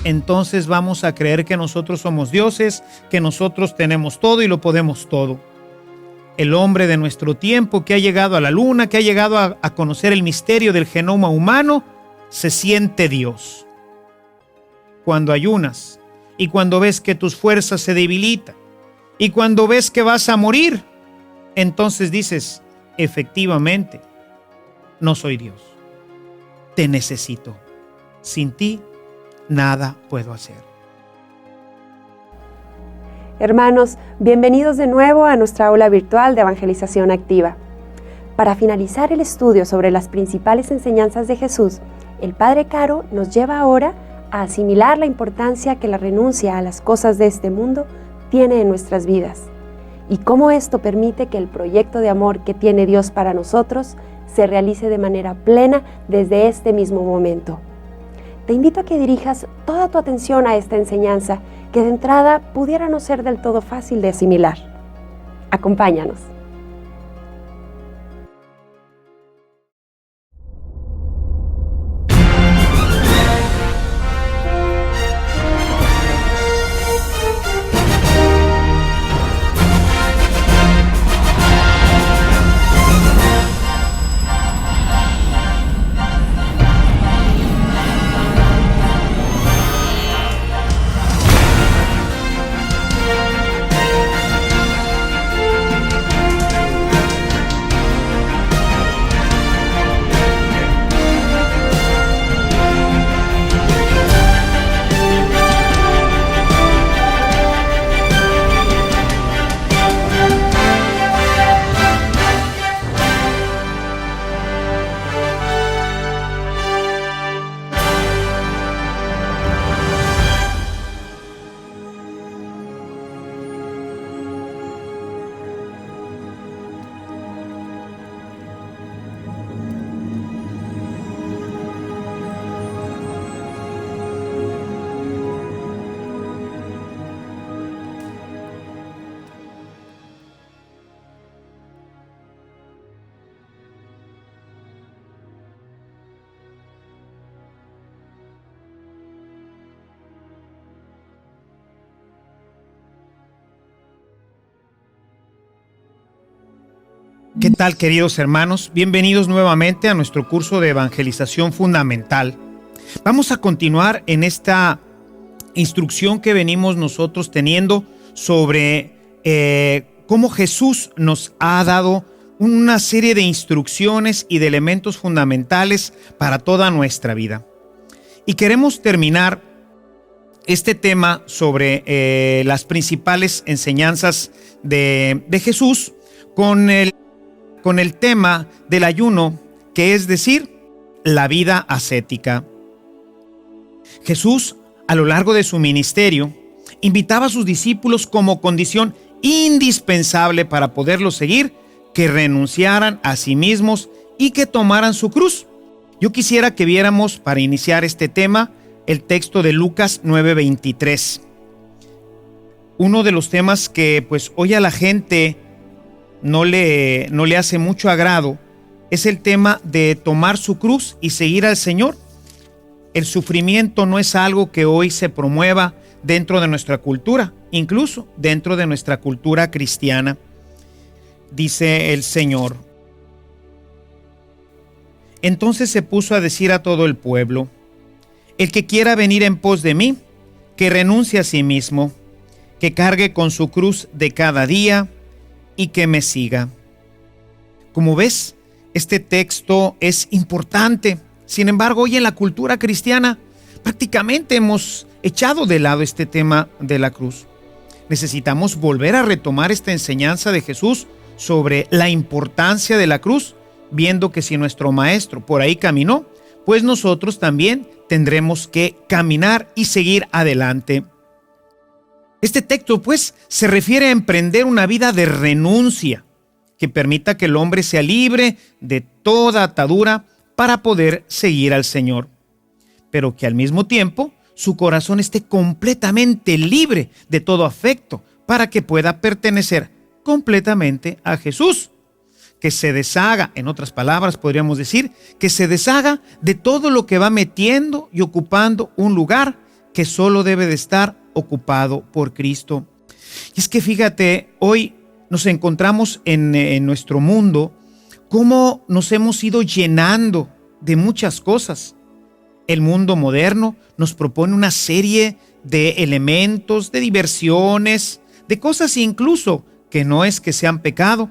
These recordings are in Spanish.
entonces vamos a creer que nosotros somos dioses, que nosotros tenemos todo y lo podemos todo. El hombre de nuestro tiempo que ha llegado a la luna, que ha llegado a conocer el misterio del genoma humano, se siente Dios. Cuando ayunas y cuando ves que tus fuerzas se debilitan y cuando ves que vas a morir, entonces dices, efectivamente, no soy Dios. Te necesito. Sin ti, nada puedo hacer. Hermanos, bienvenidos de nuevo a nuestra aula virtual de Evangelización Activa. Para finalizar el estudio sobre las principales enseñanzas de Jesús, el Padre Caro nos lleva ahora a asimilar la importancia que la renuncia a las cosas de este mundo tiene en nuestras vidas y cómo esto permite que el proyecto de amor que tiene Dios para nosotros se realice de manera plena desde este mismo momento. Te invito a que dirijas toda tu atención a esta enseñanza que de entrada pudiera no ser del todo fácil de asimilar. Acompáñanos. ¿Qué tal, queridos hermanos? Bienvenidos nuevamente a nuestro curso de evangelización fundamental. Vamos a continuar en esta instrucción que venimos nosotros teniendo sobre cómo Jesús nos ha dado una serie de instrucciones y de elementos fundamentales para toda nuestra vida. Y queremos terminar este tema sobre las principales enseñanzas de Jesús con el tema del ayuno, que es decir, la vida ascética. Jesús, a lo largo de su ministerio, invitaba a sus discípulos como condición indispensable para poderlo seguir, que renunciaran a sí mismos y que tomaran su cruz. Yo quisiera que viéramos, para iniciar este tema, el texto de Lucas 9:23. Uno de los temas que pues hoy a la gente no le hace mucho agrado es el tema de tomar su cruz y seguir al Señor. El sufrimiento no es algo que hoy se promueva dentro de nuestra cultura, incluso dentro de nuestra cultura cristiana. Dice el Señor: entonces se puso a decir a todo el pueblo: el que quiera venir en pos de mí, que renuncie a sí mismo, que cargue con su cruz de cada día y que me siga. Como ves, este texto es importante. Sin embargo, hoy en la cultura cristiana prácticamente hemos echado de lado este tema de la cruz. Necesitamos volver a retomar esta enseñanza de Jesús sobre la importancia de la cruz, viendo que si nuestro maestro por ahí caminó, pues nosotros también tendremos que caminar y seguir adelante. Este texto, pues, se refiere a emprender una vida de renuncia que permita que el hombre sea libre de toda atadura para poder seguir al Señor, pero que al mismo tiempo su corazón esté completamente libre de todo afecto para que pueda pertenecer completamente a Jesús. Que se deshaga, en otras palabras podríamos decir, que se deshaga de todo lo que va metiendo y ocupando un lugar que solo debe de estar ocupado por Cristo. Y es que fíjate, hoy nos encontramos en nuestro mundo cómo nos hemos ido llenando de muchas cosas. El mundo moderno nos propone una serie de elementos, de diversiones, de cosas incluso que no es que sean pecado,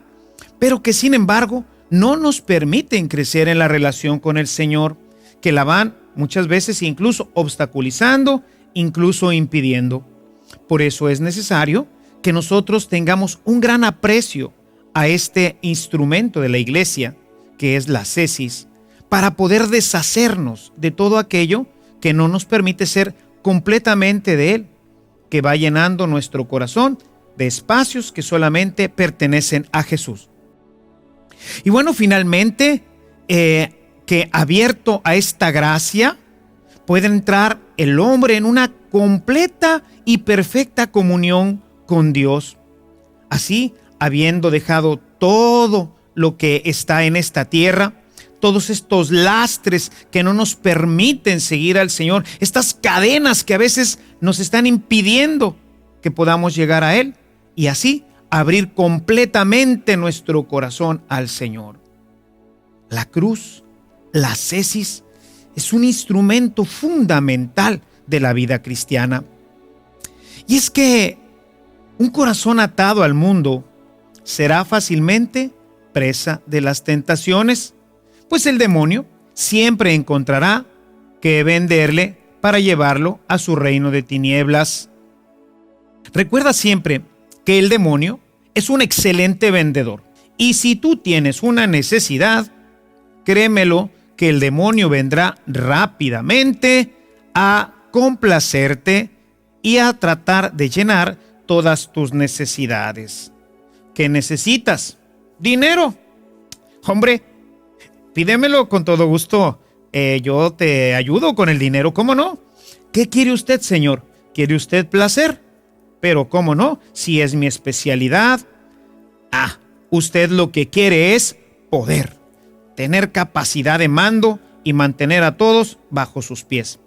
pero que sin embargo no nos permiten crecer en la relación con el Señor, que la van muchas veces incluso obstaculizando, incluso impidiendo. Por eso es necesario que nosotros tengamos un gran aprecio a este instrumento de la iglesia, que es la ascesis, para poder deshacernos de todo aquello que no nos permite ser completamente de Él, que va llenando nuestro corazón de espacios que solamente pertenecen a Jesús. Y bueno, finalmente, que abierto a esta gracia, puede entrar el hombre en una completa y perfecta comunión con Dios. Así, habiendo dejado todo lo que está en esta tierra, todos estos lastres que no nos permiten seguir al Señor, estas cadenas que a veces nos están impidiendo que podamos llegar a Él, y así abrir completamente nuestro corazón al Señor. La cruz, la ascesis, es un instrumento fundamental de la vida cristiana. Y es que un corazón atado al mundo será fácilmente presa de las tentaciones, pues el demonio siempre encontrará que venderle para llevarlo a su reino de tinieblas. Recuerda siempre que el demonio es un excelente vendedor. Y si tú tienes una necesidad, créemelo que el demonio vendrá rápidamente a complacerte y a tratar de llenar todas tus necesidades. ¿Qué necesitas? Dinero. Hombre, pídemelo con todo gusto. Yo te ayudo con el dinero, ¿cómo no? ¿Qué quiere usted, señor? ¿Quiere usted placer? Pero ¿cómo no? Si es mi especialidad. Usted lo que quiere es poder, tener capacidad de mando y mantener a todos bajo sus pies.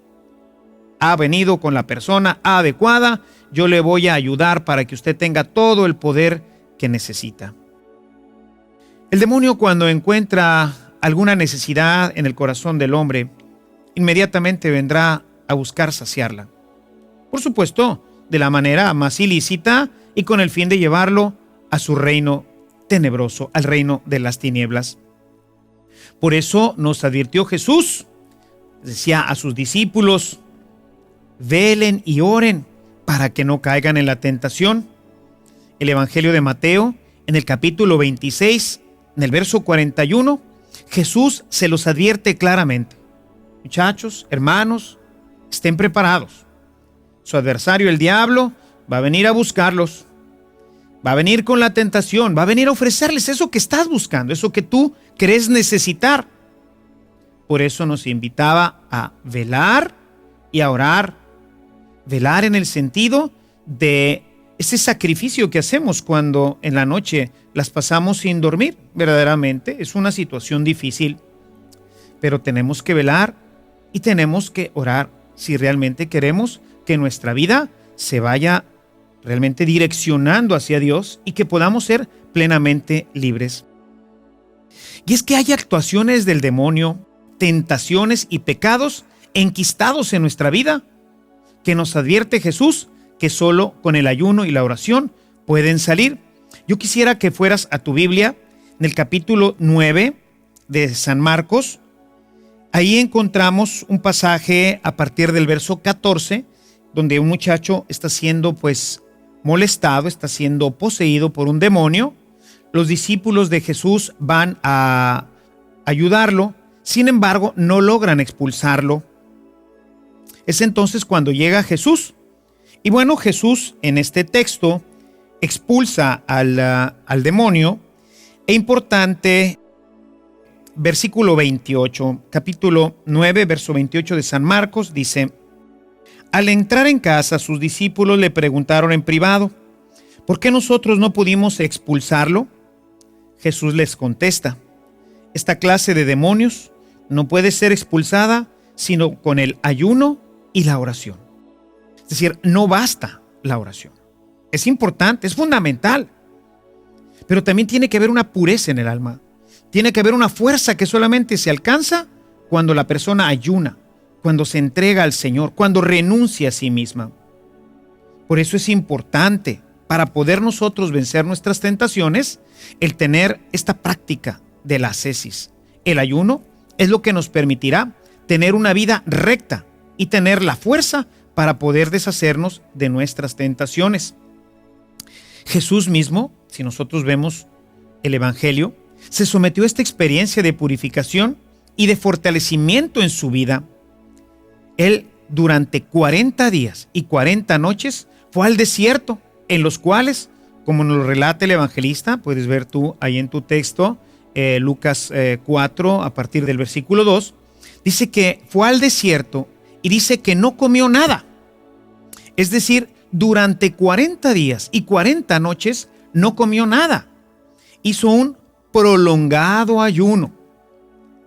Ha venido con la persona adecuada. Yo le voy a ayudar para que usted tenga todo el poder que necesita. El demonio, cuando encuentra alguna necesidad en el corazón del hombre, inmediatamente vendrá a buscar saciarla. Por supuesto, de la manera más ilícita y con el fin de llevarlo a su reino tenebroso, al reino de las tinieblas. Por eso nos advirtió Jesús, decía a sus discípulos: velen y oren para que no caigan en la tentación. El Evangelio de Mateo, en el capítulo 26, en el verso 41, Jesús se los advierte claramente: muchachos, hermanos, estén preparados. Su adversario, el diablo, va a venir a buscarlos. Va a venir con la tentación, va a venir a ofrecerles eso que estás buscando, eso que tú crees necesitar. Por eso nos invitaba a velar y a orar. Velar en el sentido de ese sacrificio que hacemos cuando en la noche las pasamos sin dormir. Verdaderamente es una situación difícil, pero tenemos que velar y tenemos que orar si realmente queremos que nuestra vida se vaya realmente direccionando hacia Dios y que podamos ser plenamente libres. Y es que hay actuaciones del demonio, tentaciones y pecados enquistados en nuestra vida que nos advierte Jesús que solo con el ayuno y la oración pueden salir. Yo quisiera que fueras a tu Biblia en el capítulo 9 de San Marcos. Ahí encontramos un pasaje a partir del verso 14, donde un muchacho está siendo molestado, está siendo poseído por un demonio. Los discípulos de Jesús van a ayudarlo, sin embargo, no logran expulsarlo. Es entonces cuando llega Jesús. Y bueno, Jesús en este texto expulsa al demonio. E importante, versículo 28, capítulo 9, verso 28 de San Marcos, dice: al entrar en casa, sus discípulos le preguntaron en privado: ¿por qué nosotros no pudimos expulsarlo? Jesús les contesta: esta clase de demonios no puede ser expulsada sino con el ayuno y la oración. Es decir, no basta la oración. Es importante, es fundamental. Pero también tiene que haber una pureza en el alma. Tiene que haber una fuerza que solamente se alcanza cuando la persona ayuna, cuando se entrega al Señor, cuando renuncia a sí misma. Por eso es importante, para poder nosotros vencer nuestras tentaciones, el tener esta práctica de la ascesis. El ayuno es lo que nos permitirá tener una vida recta y tener la fuerza para poder deshacernos de nuestras tentaciones. Jesús mismo, si nosotros vemos el Evangelio, se sometió a esta experiencia de purificación y de fortalecimiento en su vida. Él, durante 40 días y 40 noches, fue al desierto, en los cuales, como nos lo relata el evangelista, puedes ver tú ahí en tu texto, Lucas 4, a partir del versículo 2, dice que fue al desierto y dice que no comió nada. Es decir, durante 40 días y 40 noches no comió nada. Hizo un prolongado ayuno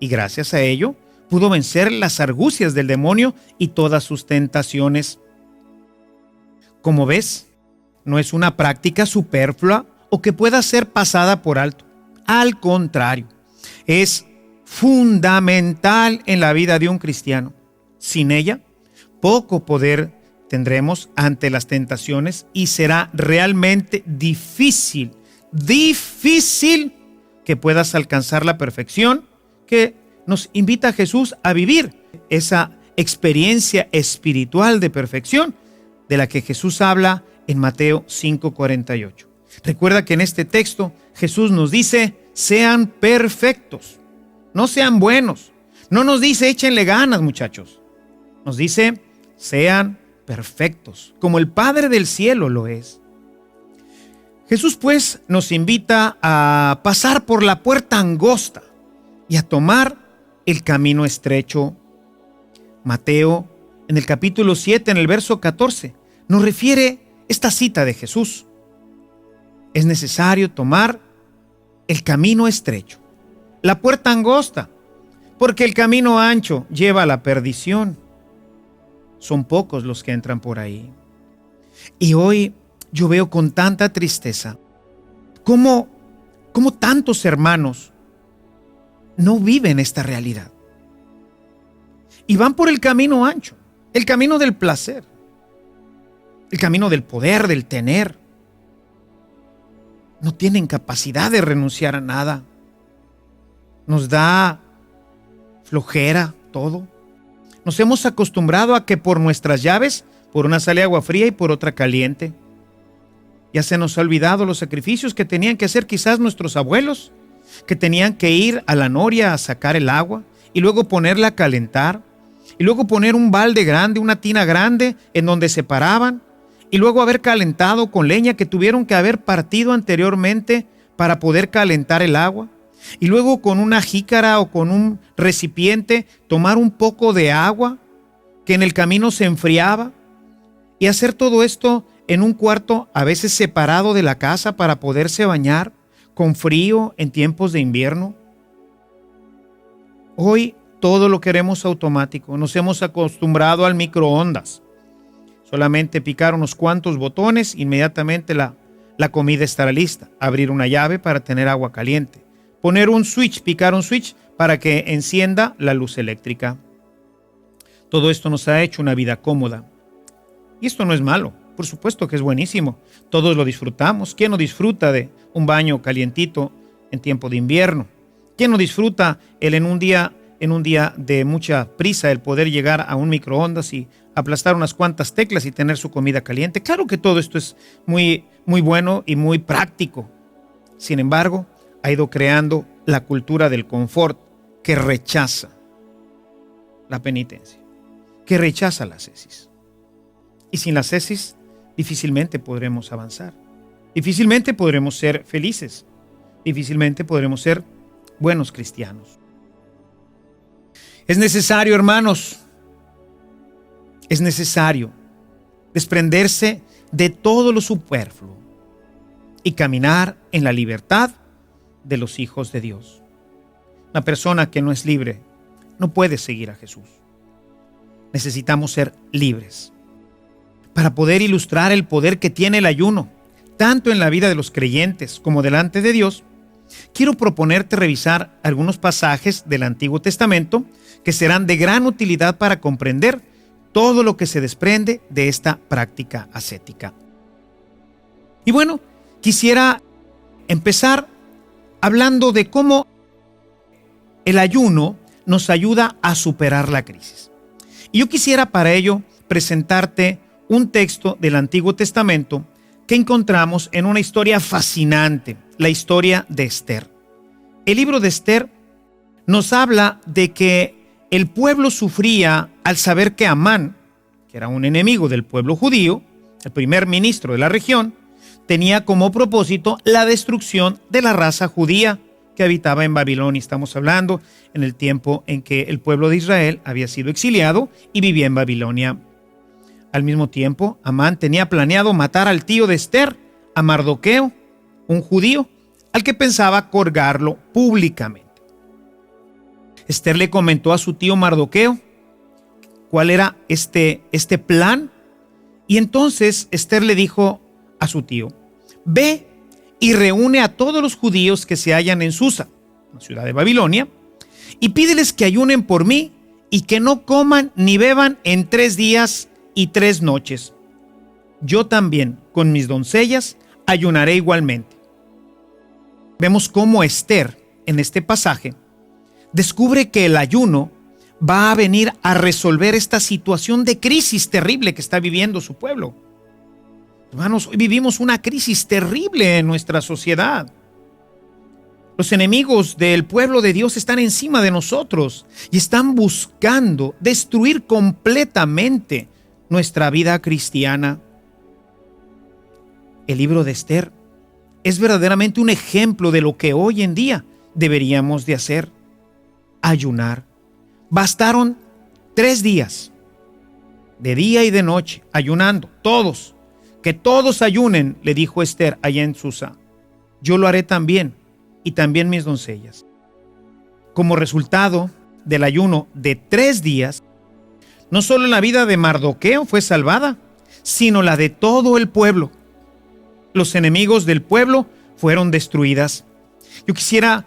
y gracias a ello pudo vencer las argucias del demonio y todas sus tentaciones. Como ves, no es una práctica superflua o que pueda ser pasada por alto. Al contrario, es fundamental en la vida de un cristiano. Sin ella, poco poder tendremos ante las tentaciones y será realmente difícil que puedas alcanzar la perfección que nos invita Jesús a vivir, esa experiencia espiritual de perfección de la que Jesús habla en Mateo 5:48. Recuerda que en este texto Jesús nos dice, sean perfectos, no sean buenos. No nos dice, échenle ganas, muchachos. Nos dice, sean perfectos, como el Padre del cielo lo es. Jesús, pues, nos invita a pasar por la puerta angosta y a tomar el camino estrecho. Mateo, en el capítulo 7, en el verso 14, nos refiere esta cita de Jesús. Es necesario tomar el camino estrecho, la puerta angosta, porque el camino ancho lleva a la perdición. Son pocos los que entran por ahí. Y hoy yo veo con tanta tristeza cómo tantos hermanos no viven esta realidad. Y van por el camino ancho, el camino del placer, el camino del poder, del tener. No tienen capacidad de renunciar a nada. Nos da flojera todo. Nos hemos acostumbrado a que por nuestras llaves, por una sale agua fría y por otra caliente. Ya se nos ha olvidado los sacrificios que tenían que hacer quizás nuestros abuelos, que tenían que ir a la noria a sacar el agua y luego ponerla a calentar y luego poner un balde grande, una tina grande en donde se paraban y luego haber calentado con leña que tuvieron que haber partido anteriormente para poder calentar el agua. Y luego con una jícara o con un recipiente tomar un poco de agua que en el camino se enfriaba y hacer todo esto en un cuarto a veces separado de la casa para poderse bañar con frío en tiempos de invierno. Hoy todo lo queremos automático, nos hemos acostumbrado al microondas. Solamente picar unos cuantos botones, inmediatamente la comida estará lista. Abrir una llave para tener agua caliente. Poner un switch, picar un switch para que encienda la luz eléctrica. Todo esto nos ha hecho una vida cómoda. Y esto no es malo, por supuesto que es buenísimo. Todos lo disfrutamos. ¿Quién no disfruta de un baño calientito en tiempo de invierno? ¿Quién no disfruta en un día de mucha prisa el poder llegar a un microondas y aplastar unas cuantas teclas y tener su comida caliente? Claro que todo esto es muy, muy bueno y muy práctico. Sin embargo, ha ido creando la cultura del confort que rechaza la penitencia, que rechaza la ascesis. Y sin la ascesis difícilmente podremos avanzar, difícilmente podremos ser felices, difícilmente podremos ser buenos cristianos. Es necesario, hermanos, es necesario desprenderse de todo lo superfluo y caminar en la libertad de los hijos de Dios. Una persona que no es libre no puede seguir a Jesús. Necesitamos ser libres para poder ilustrar el poder que tiene el ayuno, tanto en la vida de los creyentes como delante de Dios, quiero proponerte revisar algunos pasajes del Antiguo Testamento que serán de gran utilidad para comprender todo lo que se desprende de esta práctica ascética. Y bueno, quisiera empezar hablando de cómo el ayuno nos ayuda a superar la crisis. Y yo quisiera para ello presentarte un texto del Antiguo Testamento que encontramos en una historia fascinante, la historia de Esther. El libro de Esther nos habla de que el pueblo sufría al saber que Amán, que era un enemigo del pueblo judío, el primer ministro de la región, tenía como propósito la destrucción de la raza judía que habitaba en Babilonia. Estamos hablando en el tiempo en que el pueblo de Israel había sido exiliado y vivía en Babilonia. Al mismo tiempo, Amán tenía planeado matar al tío de Esther, a Mardoqueo, un judío, al que pensaba colgarlo públicamente. Esther le comentó a su tío Mardoqueo cuál era este plan, y entonces Esther le dijo a su tío: ve y reúne a todos los judíos que se hallan en Susa, la ciudad de Babilonia, y pídeles que ayunen por mí y que no coman ni beban en 3 días y 3 noches. Yo también, con mis doncellas, ayunaré igualmente. Vemos cómo Esther, en este pasaje, descubre que el ayuno va a venir a resolver esta situación de crisis terrible que está viviendo su pueblo. Hermanos, hoy vivimos una crisis terrible en nuestra sociedad. Los enemigos del pueblo de Dios están encima de nosotros y están buscando destruir completamente nuestra vida cristiana. El libro de Esther es verdaderamente un ejemplo de lo que hoy en día deberíamos de hacer: ayunar. Bastaron 3 días, de día y de noche, ayunando, todos. Que todos ayunen, le dijo Esther allá en Susa. Yo lo haré también, y también mis doncellas. Como resultado del ayuno de 3 días, no solo la vida de Mardoqueo fue salvada, sino la de todo el pueblo. Los enemigos del pueblo fueron destruidas. Yo quisiera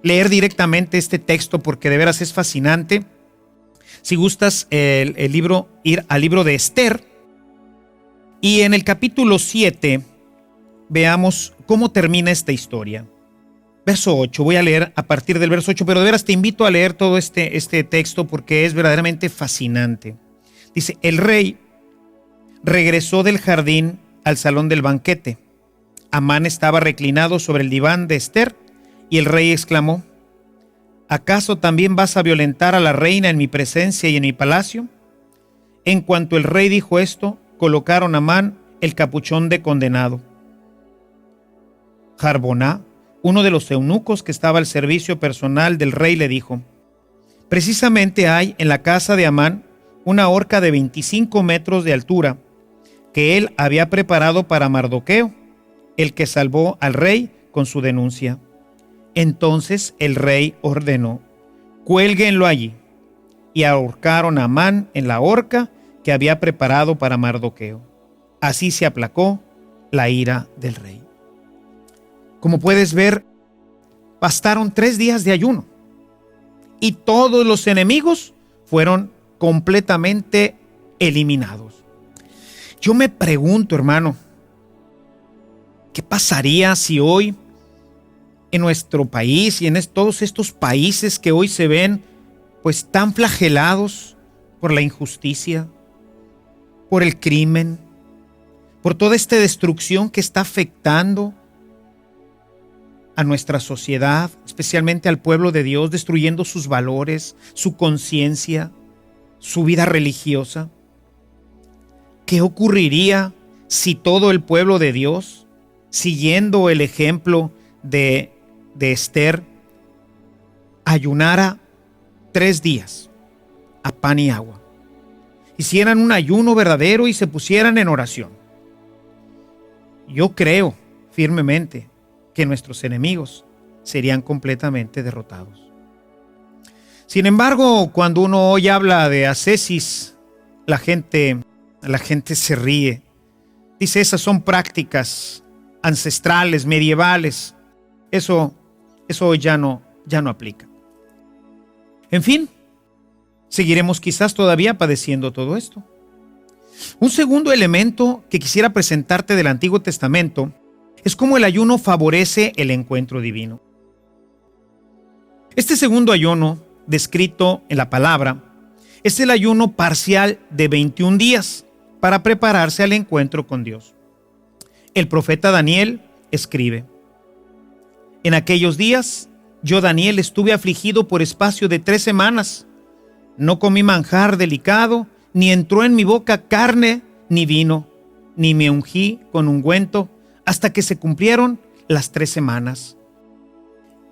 leer directamente este texto porque de veras es fascinante. Si gustas el libro, ir al libro de Esther. Y en el capítulo 7 veamos cómo termina esta historia. Verso 8, voy a leer a partir del verso 8, pero de veras te invito a leer todo este texto porque es verdaderamente fascinante. Dice: el rey regresó del jardín al salón del banquete. Amán estaba reclinado sobre el diván de Esther y el rey exclamó: ¿acaso también vas a violentar a la reina en mi presencia y en mi palacio? En cuanto el rey dijo esto, colocaron a Amán el capuchón de condenado. Jarboná, uno de los eunucos que estaba al servicio personal del rey, le dijo: precisamente hay en la casa de Amán una horca de 25 metros de altura que él había preparado para Mardoqueo, el que salvó al rey con su denuncia. Entonces el rey ordenó: cuélguenlo allí, y ahorcaron a Amán en la horca que había preparado para Mardoqueo. Así se aplacó la ira del rey. Como puedes ver, bastaron 3 días de ayuno y todos los enemigos fueron completamente eliminados. Yo me pregunto, hermano, ¿qué pasaría si hoy en nuestro país y en todos estos países que hoy se ven pues tan flagelados por la injusticia, por el crimen, por toda esta destrucción que está afectando a nuestra sociedad, especialmente al pueblo de Dios, destruyendo sus valores, su conciencia, su vida religiosa? ¿Qué ocurriría si todo el pueblo de Dios, siguiendo el ejemplo de Esther, ayunara 3 días a pan y agua? Hicieran un ayuno verdadero y se pusieran en oración. Yo creo firmemente que nuestros enemigos serían completamente derrotados. Sin embargo, cuando uno hoy habla de ascesis, la gente La gente se ríe. Dice, esas son prácticas ancestrales, medievales. Eso ya no aplica. En fin, seguiremos quizás todavía padeciendo todo esto. Un segundo elemento que quisiera presentarte del Antiguo Testamento es cómo el ayuno favorece el encuentro divino. Este segundo ayuno, descrito en la palabra, es el ayuno parcial de 21 días para prepararse al encuentro con Dios. El profeta Daniel escribe: en aquellos días, yo Daniel estuve afligido por espacio de 3 semanas. No comí manjar delicado, ni entró en mi boca carne ni vino, ni me ungí con ungüento, hasta que se cumplieron las 3 semanas.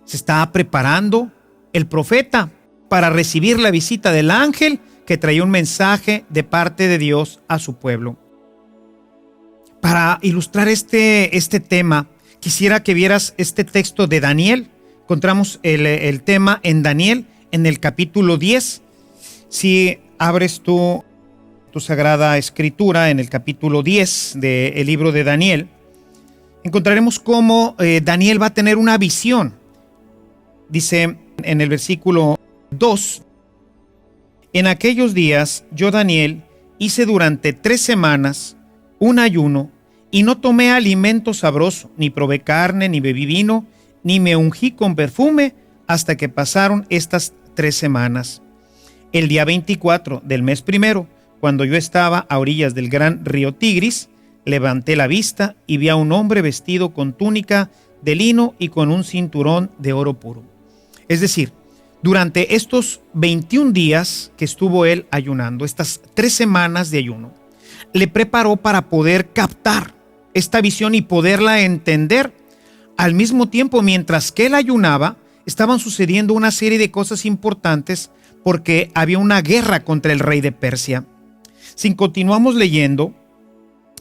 Se estaba preparando el profeta para recibir la visita del ángel que traía un mensaje de parte de Dios a su pueblo. Para ilustrar este tema, quisiera que vieras este texto de Daniel. Encontramos el tema en Daniel, en el capítulo 10. Si abres tu Sagrada Escritura en el capítulo 10 del libro de Daniel, encontraremos cómo Daniel va a tener una visión. Dice en el versículo 2: en aquellos días yo Daniel hice durante 3 semanas un ayuno y no tomé alimento sabroso, ni probé carne, ni bebí vino, ni me ungí con perfume hasta que pasaron estas 3 semanas. El día 24 del mes primero, cuando yo estaba a orillas del gran río Tigris, levanté la vista y vi a un hombre vestido con túnica de lino y con un cinturón de oro puro. Es decir, durante estos 21 días que estuvo él ayunando, estas 3 semanas de ayuno, le preparó para poder captar esta visión y poderla entender. Al mismo tiempo, mientras que él ayunaba, estaban sucediendo una serie de cosas importantes porque había una guerra contra el rey de Persia. Si continuamos leyendo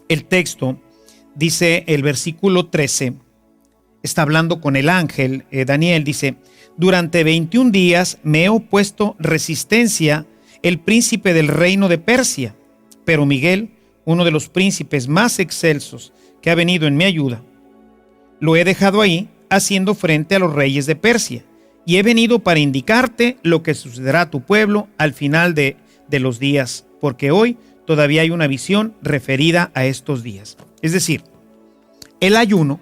el texto, dice el versículo 13, está hablando con el ángel, Daniel dice: durante 21 días me he opuesto resistencia el príncipe del reino de Persia, pero Miguel, uno de los príncipes más excelsos que ha venido en mi ayuda, lo he dejado ahí haciendo frente a los reyes de Persia, y he venido para indicarte lo que sucederá a tu pueblo al final de los días, porque hoy todavía hay una visión referida a estos días. Es decir, el ayuno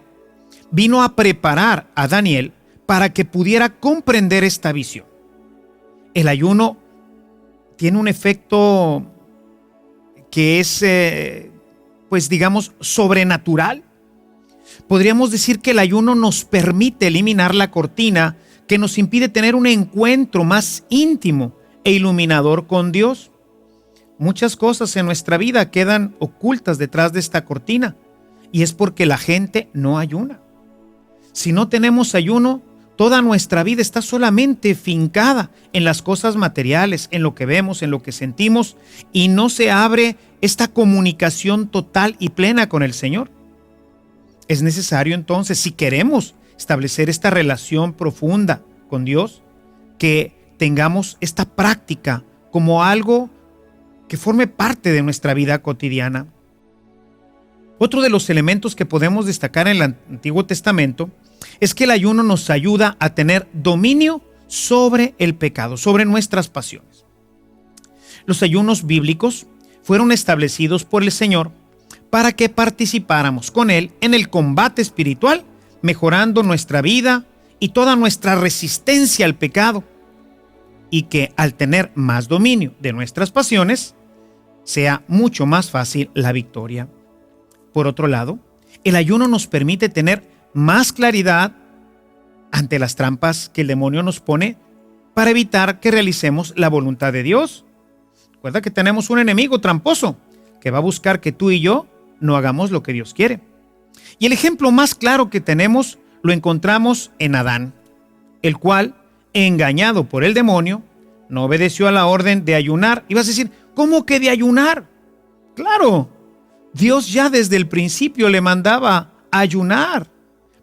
vino a preparar a Daniel para que pudiera comprender esta visión. El ayuno tiene un efecto que es, pues digamos, sobrenatural. Podríamos decir que el ayuno nos permite eliminar la cortina que nos impide tener un encuentro más íntimo e iluminador con Dios. Muchas cosas en nuestra vida quedan ocultas detrás de esta cortina, y es porque la gente no ayuna. Si no tenemos ayuno, toda nuestra vida está solamente fincada en las cosas materiales, en lo que vemos, en lo que sentimos, y no se abre esta comunicación total y plena con el Señor. Es necesario entonces, si queremos establecer esta relación profunda con Dios, que tengamos esta práctica como algo que forme parte de nuestra vida cotidiana. Otro de los elementos que podemos destacar en el Antiguo Testamento es que el ayuno nos ayuda a tener dominio sobre el pecado, sobre nuestras pasiones. Los ayunos bíblicos fueron establecidos por el Señor para que participáramos con Él en el combate espiritual, mejorando nuestra vida y toda nuestra resistencia al pecado, y que al tener más dominio de nuestras pasiones, sea mucho más fácil la victoria. Por otro lado, el ayuno nos permite tener más claridad ante las trampas que el demonio nos pone para evitar que realicemos la voluntad de Dios. Recuerda que tenemos un enemigo tramposo que va a buscar que tú y yo no hagamos lo que Dios quiere. Y el ejemplo más claro que tenemos lo encontramos en Adán, el cual, engañado por el demonio, no obedeció a la orden de ayunar. Y vas a decir, ¿cómo que de ayunar? Claro, Dios ya desde el principio le mandaba ayunar,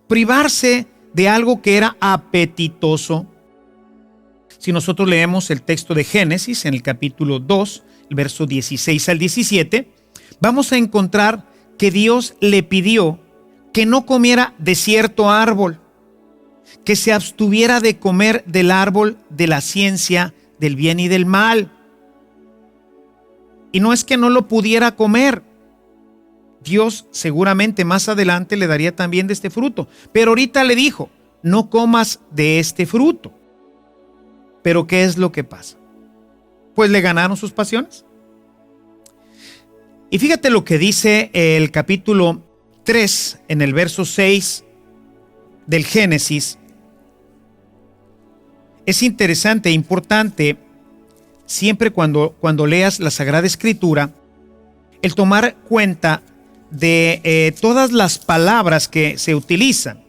privarse de algo que era apetitoso. Si nosotros leemos el texto de Génesis en el capítulo 2, el verso 16 al 17, vamos a encontrar que Dios le pidió que no comiera de cierto árbol, que se abstuviera de comer del árbol de la ciencia del bien y del mal. Y no es que no lo pudiera comer. Dios seguramente más adelante le daría también de este fruto. Pero ahorita le dijo, no comas de este fruto. Pero ¿qué es lo que pasa? Pues le ganaron sus pasiones. Y fíjate lo que dice el capítulo 3 en el verso 6 del Génesis. Es interesante e importante siempre cuando leas la Sagrada Escritura, el tomar cuenta de todas las palabras que se utilizan,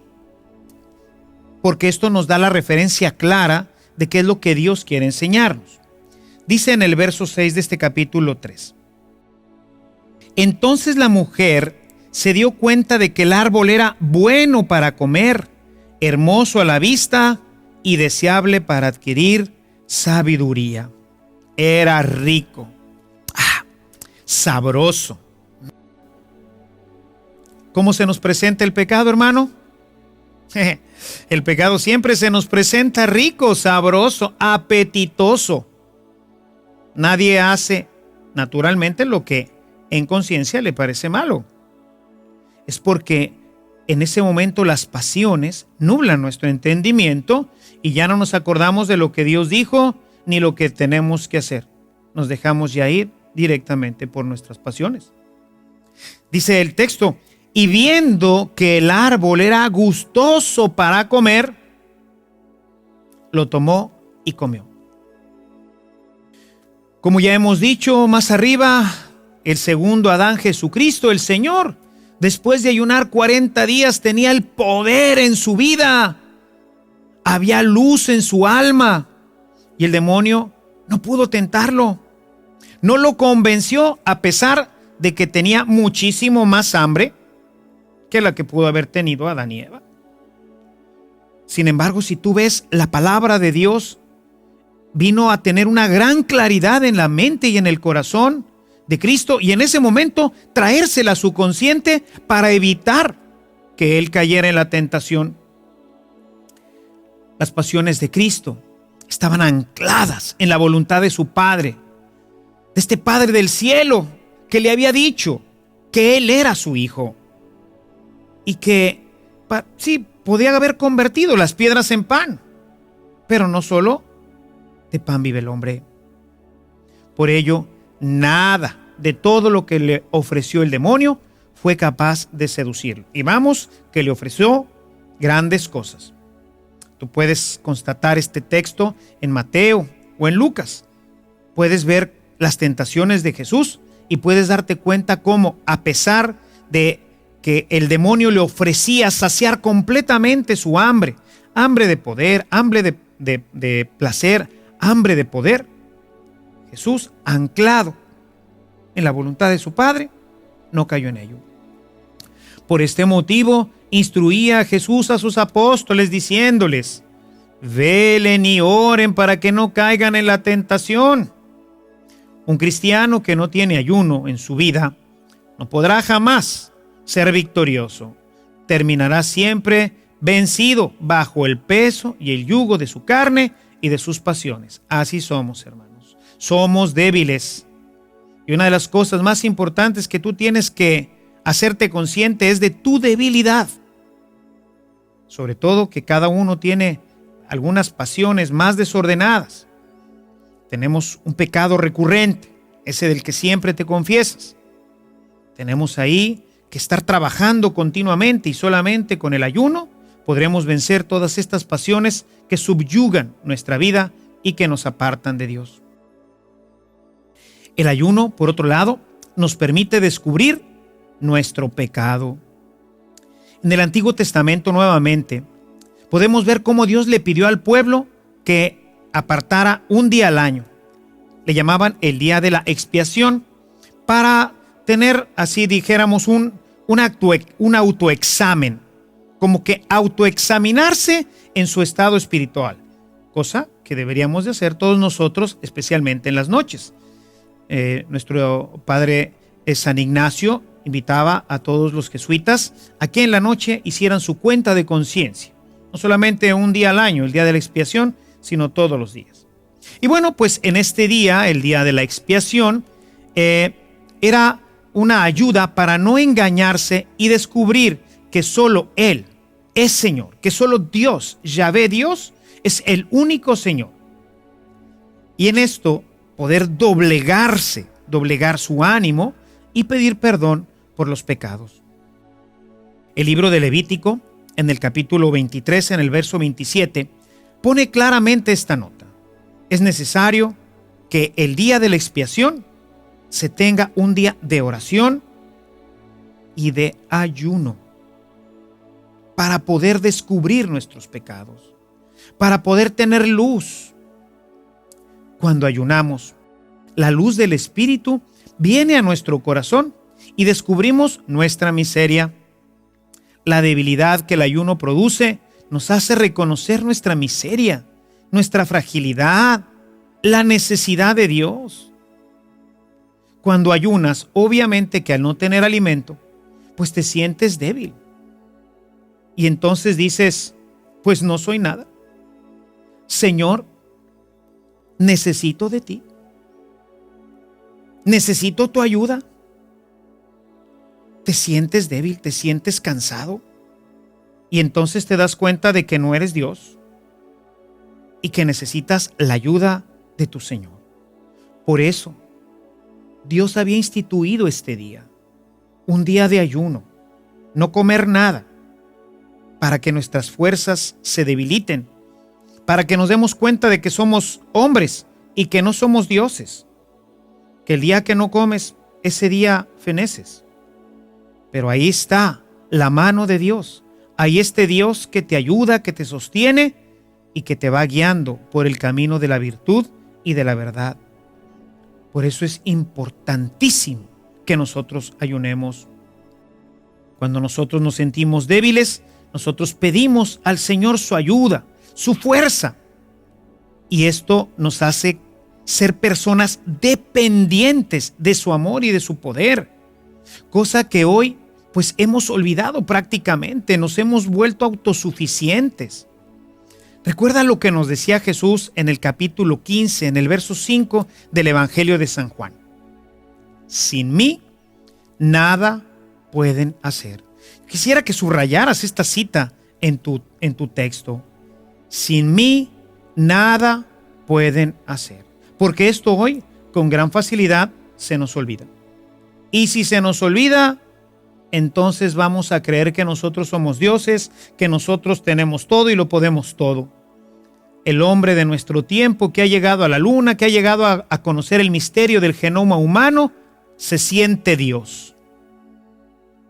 porque esto nos da la referencia clara de qué es lo que Dios quiere enseñarnos. Dice en el verso 6 de este capítulo 3: Entonces la mujer se dio cuenta de que el árbol era bueno para comer, hermoso a la vista y deseable para adquirir sabiduría. Era rico, sabroso. ¿Cómo se nos presenta el pecado, hermano? El pecado siempre se nos presenta rico, sabroso, apetitoso. Nadie hace naturalmente lo que en conciencia le parece malo. Es porque en ese momento las pasiones nublan nuestro entendimiento y ya no nos acordamos de lo que Dios dijo ni lo que tenemos que hacer. Nos dejamos ya ir directamente por nuestras pasiones. Dice el texto: y viendo que el árbol era gustoso para comer, lo tomó y comió. Como ya hemos dicho más arriba, el segundo Adán, Jesucristo, el Señor, después de ayunar 40 días, tenía el poder en su vida. Había luz en su alma. Y el demonio no pudo tentarlo. No lo convenció, a pesar de que tenía muchísimo más hambre que la que pudo haber tenido Adán y Eva. Sin embargo, si tú ves, la palabra de Dios vino a tener una gran claridad en la mente y en el corazón de Cristo, y en ese momento traérsela a su consciente para evitar que él cayera en la tentación. Las pasiones de Cristo estaban ancladas en la voluntad de su Padre, de este Padre del cielo que le había dicho que Él era su Hijo y que sí, podía haber convertido las piedras en pan, pero no solo de pan vive el hombre. Por ello, nada de todo lo que le ofreció el demonio fue capaz de seducirlo. Y vamos, que le ofreció grandes cosas. Tú puedes constatar este texto en Mateo o en Lucas. Puedes ver las tentaciones de Jesús y puedes darte cuenta cómo, a pesar de que el demonio le ofrecía saciar completamente su hambre, hambre de poder, hambre de placer, hambre de poder, Jesús, anclado en la voluntad de su Padre, no cayó en ello. Por este motivo, instruía a Jesús a sus apóstoles diciéndoles: velen y oren para que no caigan en la tentación. Un cristiano que no tiene ayuno en su vida no podrá jamás ser victorioso. Terminará siempre vencido bajo el peso y el yugo de su carne y de sus pasiones. Así somos, hermanos. Somos débiles. Y una de las cosas más importantes que tú tienes que hacerte consciente es de tu debilidad. Sobre todo que cada uno tiene algunas pasiones más desordenadas. Tenemos un pecado recurrente, ese del que siempre te confiesas. Tenemos ahí que estar trabajando continuamente, y solamente con el ayuno podremos vencer todas estas pasiones que subyugan nuestra vida y que nos apartan de Dios. El ayuno, por otro lado, nos permite descubrir nuestro pecado. En el Antiguo Testamento, nuevamente, podemos ver cómo Dios le pidió al pueblo que apartara un día al año. Le llamaban el día de la expiación, para tener, así dijéramos, un autoexamen, como que autoexaminarse en su estado espiritual, cosa que deberíamos de hacer todos nosotros, especialmente en las noches. Nuestro padre San Ignacio invitaba a todos los jesuitas a que en la noche hicieran su cuenta de conciencia. No solamente un día al año, el día de la expiación, sino todos los días. Y bueno, pues en este día, el día de la expiación, era una ayuda para no engañarse y descubrir que solo Él es Señor, que solo Dios, Yahvé Dios, es el único Señor. Y en esto poder doblegar su ánimo y pedir perdón por los pecados. El libro de Levítico, en el capítulo 23, en el verso 27, pone claramente esta nota. Es necesario que el día de la expiación se tenga un día de oración y de ayuno para poder descubrir nuestros pecados, para poder tener luz. Cuando ayunamos, la luz del Espíritu viene a nuestro corazón y descubrimos nuestra miseria. La debilidad que el ayuno produce nos hace reconocer nuestra miseria, nuestra fragilidad, la necesidad de Dios. Cuando ayunas, obviamente que al no tener alimento, pues te sientes débil. Y entonces dices, pues no soy nada. Señor, necesito de ti. Necesito tu ayuda. Te sientes débil, te sientes cansado. Y entonces te das cuenta de que no eres Dios y que necesitas la ayuda de tu Señor. Por eso, Dios había instituido este día, un día de ayuno, no comer nada, para que nuestras fuerzas se debiliten, para que nos demos cuenta de que somos hombres y que no somos dioses, que el día que no comes, ese día feneces. Pero ahí está la mano de Dios, ahí está Dios que te ayuda, que te sostiene y que te va guiando por el camino de la virtud y de la verdad. Por eso es importantísimo que nosotros ayunemos. Cuando nosotros nos sentimos débiles, nosotros pedimos al Señor su ayuda, su fuerza. Y esto nos hace ser personas dependientes de su amor y de su poder. Cosa que hoy pues hemos olvidado prácticamente, nos hemos vuelto autosuficientes. Recuerda lo que nos decía Jesús en el capítulo 15, en el verso 5 del Evangelio de San Juan. Sin mí, nada pueden hacer. Quisiera que subrayaras esta cita en tu texto. Sin mí, nada pueden hacer. Porque esto hoy, con gran facilidad, se nos olvida. Y si se nos olvida, entonces vamos a creer que nosotros somos dioses, que nosotros tenemos todo y lo podemos todo. El hombre de nuestro tiempo que ha llegado a la luna, que ha llegado a conocer el misterio del genoma humano, se siente Dios.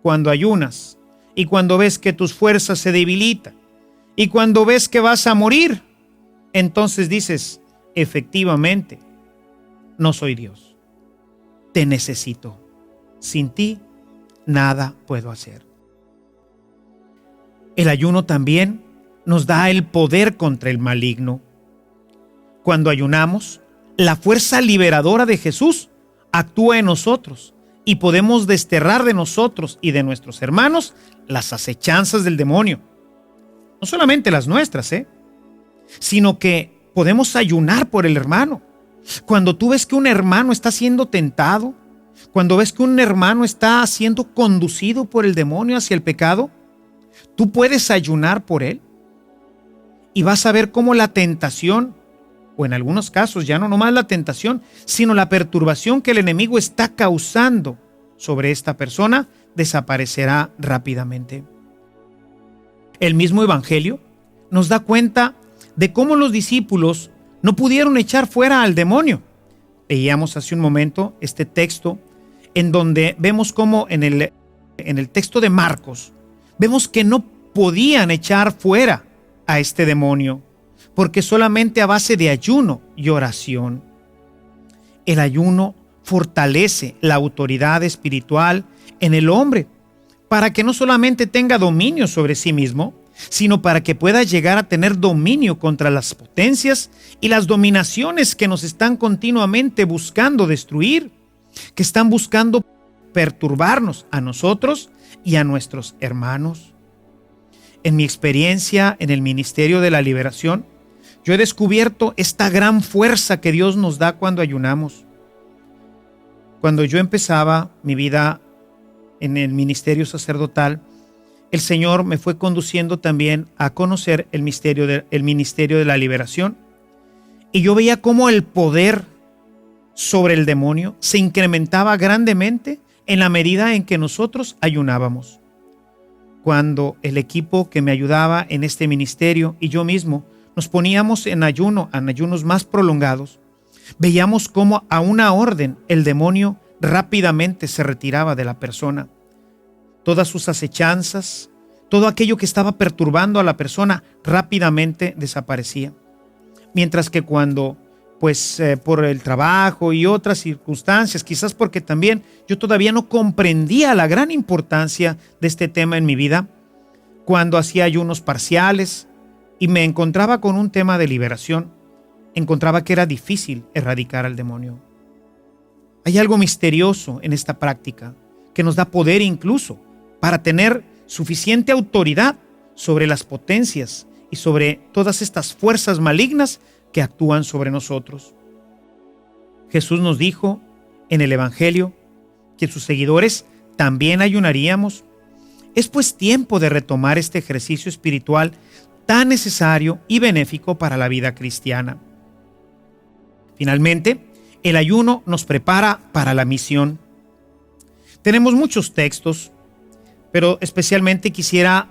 Cuando ayunas y cuando ves que tus fuerzas se debilitan y cuando ves que vas a morir, entonces dices, efectivamente, no soy Dios. Te necesito. Sin ti, nada puedo hacer. El ayuno también nos da el poder contra el maligno. Cuando ayunamos, la fuerza liberadora de Jesús actúa en nosotros y podemos desterrar de nosotros y de nuestros hermanos las acechanzas del demonio. No solamente las nuestras, sino que podemos ayunar por el hermano. Cuando tú ves que un hermano está siendo tentado, cuando ves que un hermano está siendo conducido por el demonio hacia el pecado, tú puedes ayunar por él y vas a ver cómo la tentación, o en algunos casos ya no nomás la tentación, sino la perturbación que el enemigo está causando sobre esta persona, desaparecerá rápidamente. El mismo Evangelio nos da cuenta de cómo los discípulos no pudieron echar fuera al demonio. Veíamos hace un momento este texto en donde vemos cómo en el texto de Marcos, vemos que no podían echar fuera a este demonio, porque solamente a base de ayuno y oración. El ayuno fortalece la autoridad espiritual en el hombre, para que no solamente tenga dominio sobre sí mismo, sino para que pueda llegar a tener dominio contra las potencias y las dominaciones que nos están continuamente buscando destruir, que están buscando perturbarnos a nosotros y a nuestros hermanos. En mi experiencia en el ministerio de la liberación, yo he descubierto esta gran fuerza que Dios nos da cuando ayunamos. Cuando yo empezaba mi vida en el ministerio sacerdotal, el Señor me fue conduciendo también a conocer el ministerio de la liberación. Y yo veía cómo el poder sobre el demonio se incrementaba grandemente en la medida en que nosotros ayunábamos. Cuando el equipo que me ayudaba en este ministerio y yo mismo nos poníamos en ayunos más prolongados, veíamos cómo a una orden el demonio rápidamente se retiraba de la persona. Todas sus acechanzas, todo aquello que estaba perturbando a la persona rápidamente desaparecía. Mientras que cuando, por el trabajo y otras circunstancias, quizás porque también yo todavía no comprendía la gran importancia de este tema en mi vida, cuando hacía ayunos parciales y me encontraba con un tema de liberación, encontraba que era difícil erradicar al demonio. Hay algo misterioso en esta práctica que nos da poder incluso para tener suficiente autoridad sobre las potencias y sobre todas estas fuerzas malignas que actúan sobre nosotros. Jesús nos dijo en el Evangelio que sus seguidores también ayunaríamos. Es pues tiempo de retomar este ejercicio espiritual tan necesario y benéfico para la vida cristiana. Finalmente, el ayuno nos prepara para la misión. Tenemos muchos textos, pero especialmente quisiera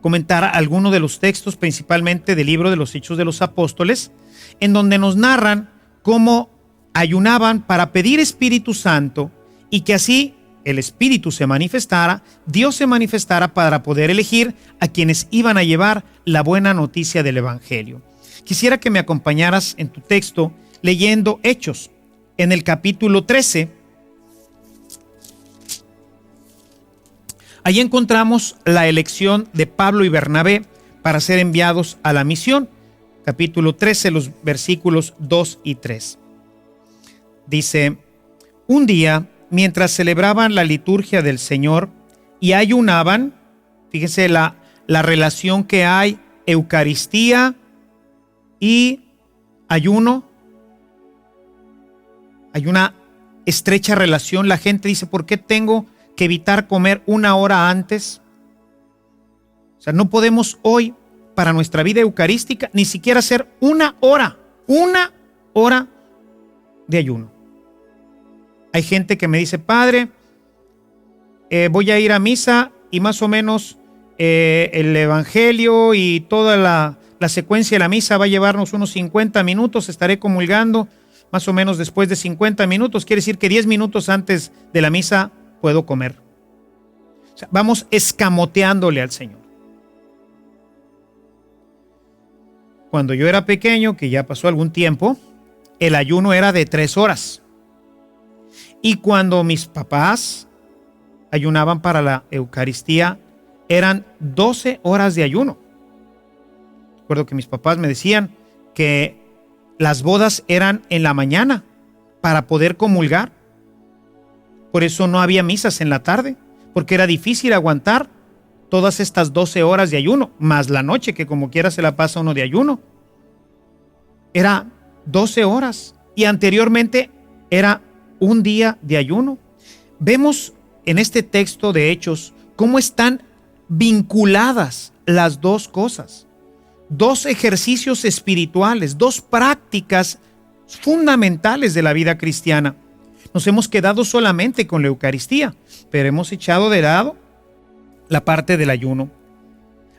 comentar algunos de los textos, principalmente del libro de los Hechos de los Apóstoles, en donde nos narran cómo ayunaban para pedir Espíritu Santo y que así el Espíritu se manifestara, Dios se manifestara para poder elegir a quienes iban a llevar la buena noticia del Evangelio. Quisiera que me acompañaras en tu texto leyendo Hechos, en el capítulo 13. Allí encontramos la elección de Pablo y Bernabé para ser enviados a la misión. Capítulo 13, los versículos 2 y 3. Dice: un día, mientras celebraban la liturgia del Señor y ayunaban, fíjense la relación que hay, Eucaristía y ayuno. Hay una estrecha relación. La gente dice: ¿por qué tengo que evitar comer una hora antes? O sea, no podemos hoy, para nuestra vida eucarística, ni siquiera hacer una hora de ayuno. Hay gente que me dice: padre, voy a ir a misa y más o menos el evangelio y toda la secuencia de la misa va a llevarnos unos 50 minutos, estaré comulgando más o menos después de 50 minutos, quiere decir que 10 minutos antes de la misa puedo comer. O sea, vamos escamoteándole al Señor. Cuando yo era pequeño, que ya pasó algún tiempo, el ayuno era de 3 horas. Y cuando mis papás ayunaban para la Eucaristía, eran 12 horas de ayuno. Recuerdo que mis papás me decían que las bodas eran en la mañana para poder comulgar. Por eso no había misas en la tarde, porque era difícil aguantar todas estas 12 horas de ayuno, más la noche, que como quiera se la pasa uno de ayuno. Era 12 horas y anteriormente era un día de ayuno. Vemos en este texto de Hechos cómo están vinculadas las dos cosas. Dos ejercicios espirituales, dos prácticas fundamentales de la vida cristiana. Nos hemos quedado solamente con la Eucaristía, pero hemos echado de lado la parte del ayuno.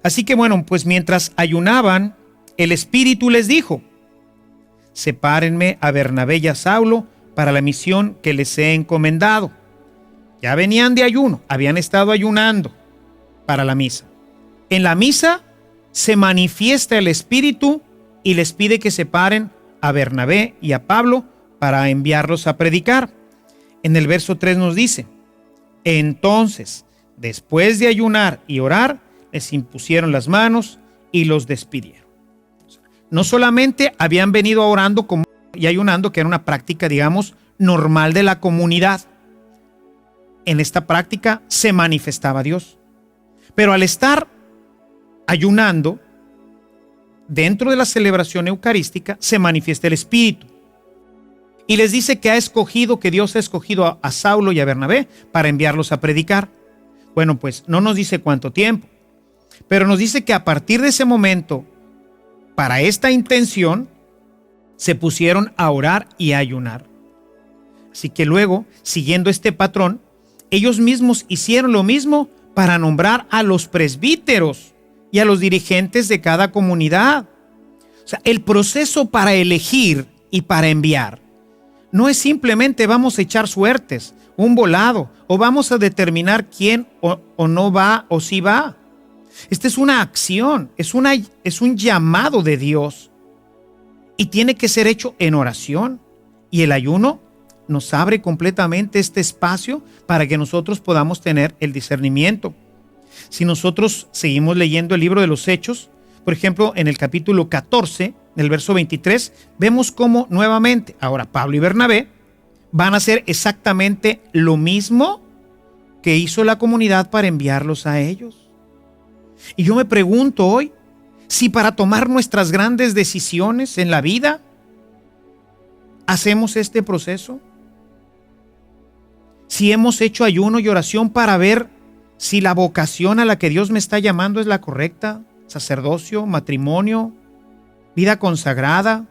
Así que bueno, pues mientras ayunaban, el Espíritu les dijo: sepárenme a Bernabé y a Saulo para la misión que les he encomendado. Ya venían de ayuno, habían estado ayunando para la misa. En la misa se manifiesta el Espíritu y les pide que separen a Bernabé y a Pablo para enviarlos a predicar. En el verso 3 nos dice: entonces, después de ayunar y orar, les impusieron las manos y los despidieron. No solamente habían venido orando y ayunando, que era una práctica, digamos, normal de la comunidad, en esta práctica se manifestaba Dios. Pero al estar ayunando, dentro de la celebración eucarística se manifiesta el Espíritu. Y les dice que Dios ha escogido a Saulo y a Bernabé para enviarlos a predicar. Bueno, pues no nos dice cuánto tiempo, pero nos dice que a partir de ese momento, para esta intención, se pusieron a orar y a ayunar. Así que luego, siguiendo este patrón, ellos mismos hicieron lo mismo para nombrar a los presbíteros y a los dirigentes de cada comunidad. O sea, el proceso para elegir y para enviar no es simplemente vamos a echar suertes, un volado, o vamos a determinar quién o no va o sí va. Esta es una acción, es un llamado de Dios y tiene que ser hecho en oración. Y el ayuno nos abre completamente este espacio para que nosotros podamos tener el discernimiento. Si nosotros seguimos leyendo el libro de los Hechos, por ejemplo, en el capítulo 14, en el verso 23, vemos cómo nuevamente, ahora Pablo y Bernabé van a hacer exactamente lo mismo que hizo la comunidad para enviarlos a ellos. Y yo me pregunto hoy, si para tomar nuestras grandes decisiones en la vida, hacemos este proceso. Si hemos hecho ayuno y oración para ver si la vocación a la que Dios me está llamando es la correcta, sacerdocio, matrimonio, vida consagrada.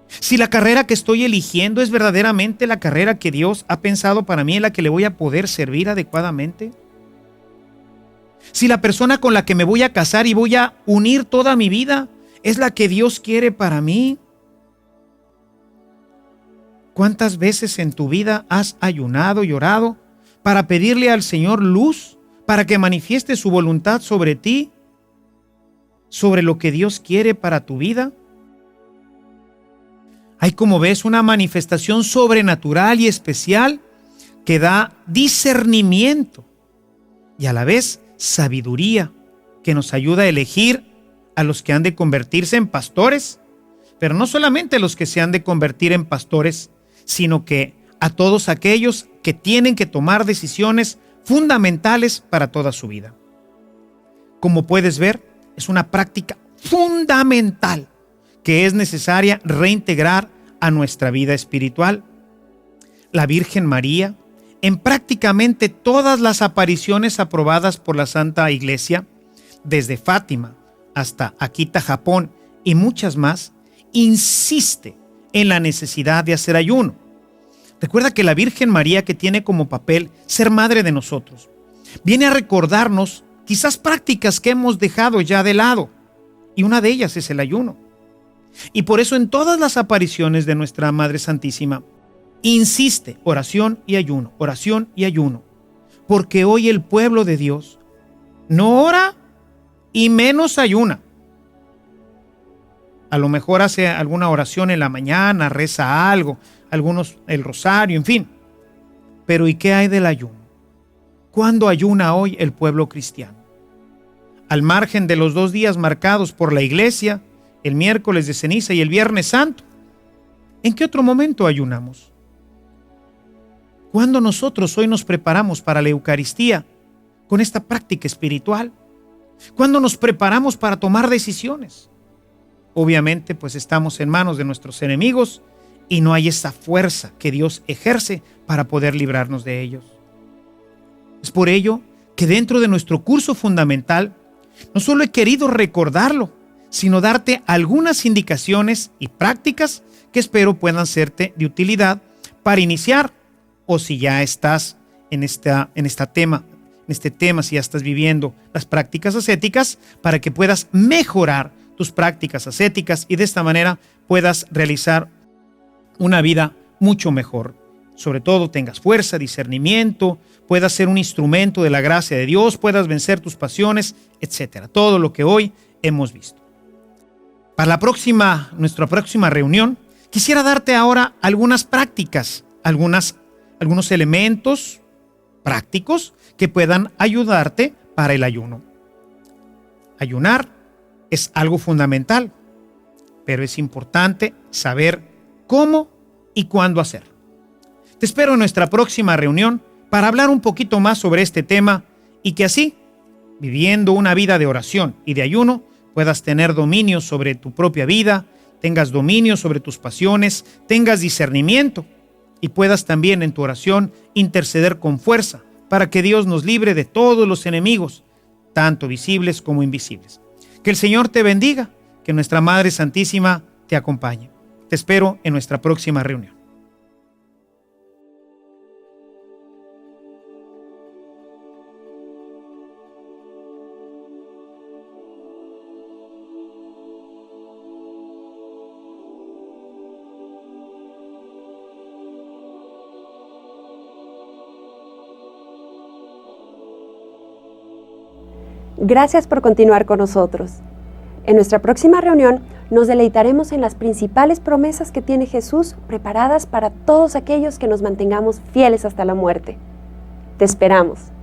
Si la carrera que estoy eligiendo es verdaderamente la carrera que Dios ha pensado para mí, en la que le voy a poder servir adecuadamente. Si la persona con la que me voy a casar y voy a unir toda mi vida es la que Dios quiere para mí. ¿Cuántas veces en tu vida has ayunado y orado para pedirle al Señor luz, para que manifieste su voluntad sobre ti, sobre lo que Dios quiere para tu vida? Hay, como ves, una manifestación sobrenatural y especial que da discernimiento y a la vez sabiduría, que nos ayuda a elegir a los que han de convertirse en pastores, pero no solamente a los que se han de convertir en pastores, sino que a todos aquellos que tienen que tomar decisiones fundamentales para toda su vida. Como puedes ver, es una práctica fundamental que es necesaria reintegrar a nuestra vida espiritual. La Virgen María, en prácticamente todas las apariciones aprobadas por la Santa Iglesia, desde Fátima hasta Akita, Japón y muchas más, insiste en la necesidad de hacer ayuno. Recuerda que la Virgen María, que tiene como papel ser madre de nosotros, viene a recordarnos quizás prácticas que hemos dejado ya de lado, y una de ellas es el ayuno. Y por eso en todas las apariciones de nuestra Madre Santísima insiste oración y ayuno, porque hoy el pueblo de Dios no ora y menos ayuna. A lo mejor hace alguna oración en la mañana, reza algo, algunos el rosario, en fin. Pero ¿y qué hay del ayuno? ¿Cuándo ayuna hoy el pueblo cristiano? Al margen de los 2 días marcados por la Iglesia, el miércoles de ceniza y el viernes santo, ¿en qué otro momento ayunamos? ¿Cuándo nosotros hoy nos preparamos para la Eucaristía con esta práctica espiritual? ¿Cuándo nos preparamos para tomar decisiones? Obviamente, pues estamos en manos de nuestros enemigos y no hay esa fuerza que Dios ejerce para poder librarnos de ellos. Es por ello que dentro de nuestro curso fundamental, no solo he querido recordarlo, sino darte algunas indicaciones y prácticas que espero puedan serte de utilidad para iniciar, o si ya estás en este tema, si ya estás viviendo las prácticas ascéticas, para que puedas mejorar tus prácticas ascéticas y de esta manera puedas realizar una vida mucho mejor. Sobre todo tengas fuerza, discernimiento, puedas ser un instrumento de la gracia de Dios, puedas vencer tus pasiones, etcétera. Todo lo que hoy hemos visto. Para nuestra próxima reunión, quisiera darte ahora algunas prácticas, algunos elementos prácticos que puedan ayudarte para el ayuno. Ayunar es algo fundamental, pero es importante saber cómo y cuándo hacer. Te espero en nuestra próxima reunión para hablar un poquito más sobre este tema y que así, viviendo una vida de oración y de ayuno, puedas tener dominio sobre tu propia vida, tengas dominio sobre tus pasiones, tengas discernimiento y puedas también en tu oración interceder con fuerza para que Dios nos libre de todos los enemigos, tanto visibles como invisibles. Que el Señor te bendiga, que nuestra Madre Santísima te acompañe. Te espero en nuestra próxima reunión. Gracias por continuar con nosotros. En nuestra próxima reunión nos deleitaremos en las principales promesas que tiene Jesús preparadas para todos aquellos que nos mantengamos fieles hasta la muerte. Te esperamos.